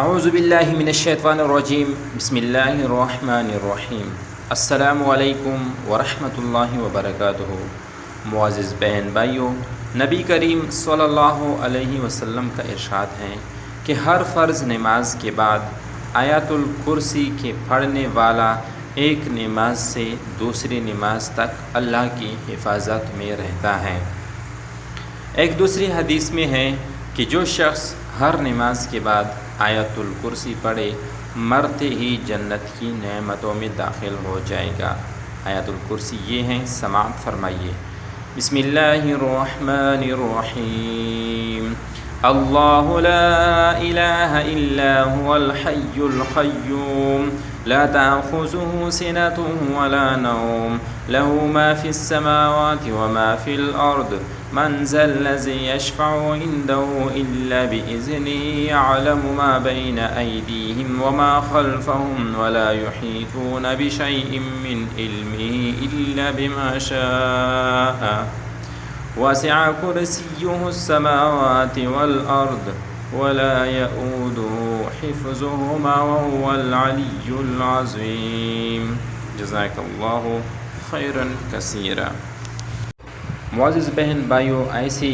अऊज़ुबिल्लाहि मिनश्शैतानिर्रजीम बिस्मिल्लाहिर्रहमानिर्रहीम। अस्सलामु अलैकुम वरहमतुल्लाहि वबरकातुहू। मुअज़्ज़िज़ बहन भाइयों, नबी करीम सल्लल्लाहु अलैहि वसल्लम का इरशाद है कि हर फ़र्ज़ नमाज के बाद आयतुल कुर्सी के पढ़ने वाला एक नमाज से दूसरी नमाज तक अल्लाह की हिफाजत में रहता है। एक दूसरी हदीस में है कि जो शख्स हर नमाज के बाद आयतुल कुर्सी पढ़े मरते ही जन्नत की नेमतों में दाखिल हो जाएगा। आयतुल कुर्सी ये हैं, समाअत फरमाइए। बिस्मिल्लाहिर्रहमानिर्रहीम। अल्लाहु ला इलाहा इल्ला हुवल हय्युल क़य्यूम ला ताख़ुज़ुहु सिनतुन वला नौम लहू मा फ़िस समावाति व मा फ़िल अर्द मन ज़ल्लज़ी यशफ़अु इंदहु इल्ला बिइज़्निही यअलमु मा बैन अयदीहिम व मा ख़ल्फ़हुम वला युहीतून बिशैइन मिन इल्मिही इल्ला बिमा शाअ वसिअ कुर्सियुहुस समावाति वल अर्द वला यऊदुहु हिफ़्ज़ुहुमा व हुवल अलिय्युल अज़ीम। जज़ाकल्लाहु खैरन कसीरा। मुअज़्ज़िज़ बहन भाइयों, ऐसी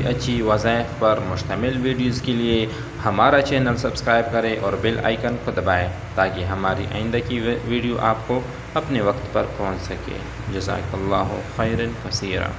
अच्छी वज़ाइफ पर मुश्तमिल वीडियोज़ के लिए हमारा चैनल सब्सक्राइब करें और बेल आइकन को दबाएं ताकि हमारी आइंदा की वीडियो आपको अपने वक्त पर पहुंच सके। जज़ाकल्लाहु खैरन कसीरा।